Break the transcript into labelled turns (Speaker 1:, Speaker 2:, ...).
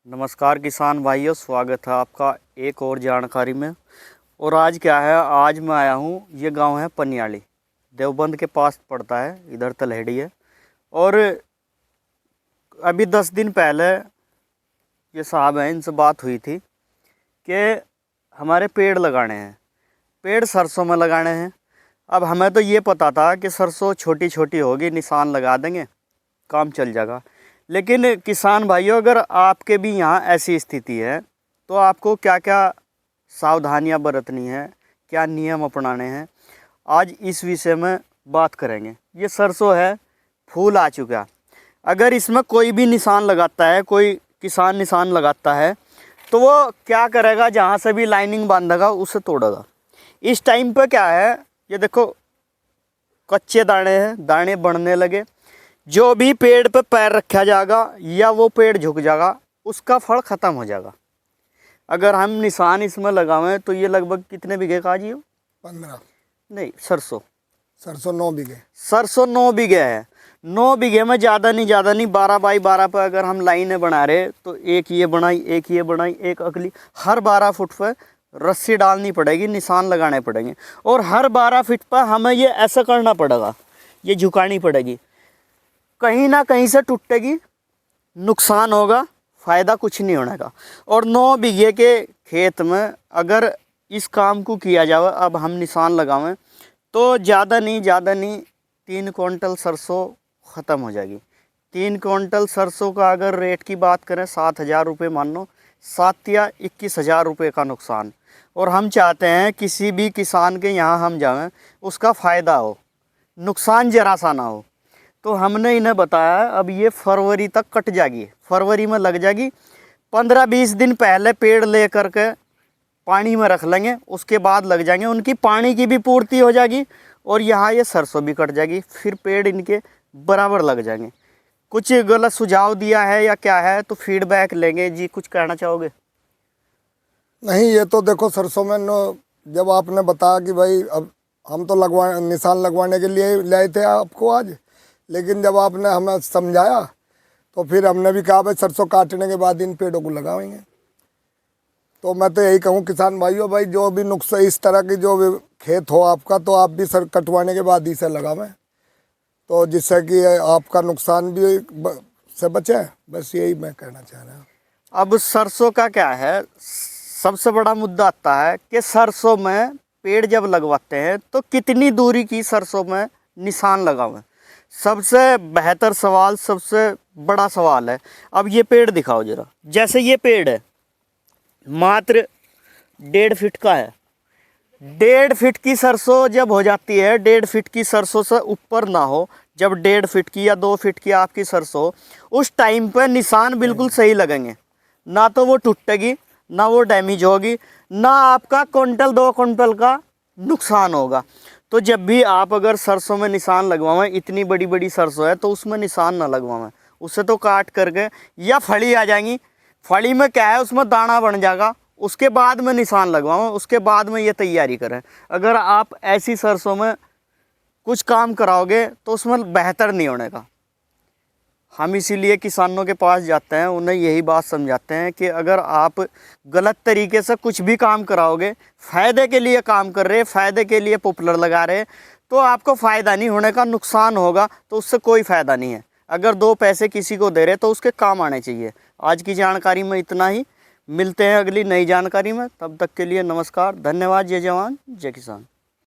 Speaker 1: नमस्कार किसान भाइयों, स्वागत है आपका एक और जानकारी में। और आज क्या है, आज मैं आया हूँ, ये गांव है पनियाली, देवबंद के पास पड़ता है, इधर तलहेड़ी है। और अभी 10 दिन पहले ये साहब हैं, इनसे बात हुई थी कि हमारे पेड़ लगाने हैं, पेड़ सरसों में लगाने हैं। अब हमें तो ये पता था कि सरसों छोटी छोटी होगी, निशान लगा देंगे, काम चल जाएगा। लेकिन किसान भाइयों, अगर आपके भी यहाँ ऐसी स्थिति है तो आपको क्या क्या सावधानियां बरतनी है, क्या नियम अपनाने हैं, आज इस विषय में बात करेंगे। ये सरसों है, फूल आ चुका। अगर इसमें कोई भी निशान लगाता है, कोई किसान निशान लगाता है, तो वो क्या करेगा, जहाँ से भी लाइनिंग बांधेगा उसे तोड़ेगा। इस टाइम पे क्या है, ये देखो कच्चे दाने हैं, दाने बढ़ने लगे। जो भी पेड़ पे पैर रखा जाएगा या वो पेड़ झुक जाएगा, उसका फल ख़त्म हो जाएगा। अगर हम निशान इसमें लगावें तो ये लगभग कितने बीघे का जी हो?
Speaker 2: 15
Speaker 1: नहीं, सरसों
Speaker 2: 9 बीघे।
Speaker 1: सरसों 9 बीघे है। 9 बीघे में ज़्यादा नहीं 12 बाई 12 पर अगर हम लाइनें बना रहे तो एक ये बनाई, एक ये बनाई, एक अगली, हर 12 फुट पर रस्सी डालनी पड़ेगी, निशान लगाने पड़ेंगे। और हर 12 फीट पर हमें ये ऐसा करना पड़ेगा, ये झुकानी पड़ेगी। कहीं ना कहीं से टूटेगी, नुकसान होगा, फ़ायदा कुछ नहीं होने का। और 9 बीघे के खेत में अगर इस काम को किया जाए, अब हम निशान लगावें तो ज़्यादा नहीं 3 क्विंटल सरसों ख़त्म हो जाएगी। 3 क्विंटल सरसों का अगर रेट की बात करें, 7,000 रुपये मान लो, 7 या 21,000 रुपये का नुकसान। और हम चाहते हैं किसी भी किसान के यहाँ हम जाएं, उसका फ़ायदा हो, नुकसान जरा सा ना हो। तो हमने इन्हें बताया अब ये फरवरी तक कट जाएगी, फरवरी में लग जाएगी। 15-20 दिन पहले पेड़ ले करके पानी में रख लेंगे, उसके बाद लग जाएंगे, उनकी पानी की भी पूर्ति हो जाएगी और यहाँ ये सरसों भी कट जाएगी, फिर पेड़ इनके बराबर लग जाएंगे। कुछ गलत सुझाव दिया है या क्या है तो फीडबैक लेंगे जी, कुछ कहना चाहोगे?
Speaker 2: नहीं, ये तो देखो सरसों में जब आपने बताया कि भाई अब हम तो निशान लगवाने के लिए लाए थे आपको आज, लेकिन जब आपने हमें समझाया तो फिर हमने भी कहा भाई सरसों काटने के बाद इन पेड़ों को लगाएंगे। तो मैं तो यही कहूँ किसान भाइयों, भाई जो भी नुकसान इस तरह की जो भी खेत हो आपका, तो आप भी सर कटवाने के बाद ही से लगावें, तो जिससे कि आपका नुकसान भी से बचे। बस यही मैं कहना चाह रहा हूँ।
Speaker 1: अब सरसों का क्या है, सबसे बड़ा मुद्दा आता है कि सरसों में पेड़ जब लगवाते हैं तो कितनी दूरी की सरसों में निशान लगावें। सबसे बेहतर सवाल, सबसे बड़ा सवाल है। अब ये पेड़ दिखाओ जरा, जैसे ये पेड़ है मात्र 1.5 फीट का है। 1.5 फीट की सरसों जब हो जाती है, 1.5 फीट की सरसों से ऊपर ना हो, जब 1.5 फीट की या 2 फीट की आपकी सरसों, उस टाइम पे निशान बिल्कुल सही लगेंगे। ना तो वो टूटेगी, ना वो डैमेज होगी, ना आपका क्विंटल 2 क्विंटल का नुकसान होगा। तो जब भी आप अगर सरसों में निशान लगवाएं, इतनी बड़ी बड़ी सरसों है तो उसमें निशान ना लगवाएं, उसे तो काट करके, या फली आ जाएंगी, फली में क्या है उसमें दाना बन जाएगा, उसके बाद में निशान लगवाएं, उसके बाद में ये तैयारी करें। अगर आप ऐसी सरसों में कुछ काम कराओगे तो उसमें बेहतर नहीं होने का। हम इसीलिए किसानों के पास जाते हैं, उन्हें यही बात समझाते हैं कि अगर आप गलत तरीके से कुछ भी काम कराओगे, फ़ायदे के लिए काम कर रहे, फ़ायदे के लिए पॉपुलर लगा रहे, तो आपको फ़ायदा नहीं होने का, नुकसान होगा, तो उससे कोई फ़ायदा नहीं है। अगर 2 पैसे किसी को दे रहे तो उसके काम आने चाहिए। आज की जानकारी में इतना ही, मिलते हैं अगली नई जानकारी में, तब तक के लिए नमस्कार, धन्यवाद। जय जवान जय किसान।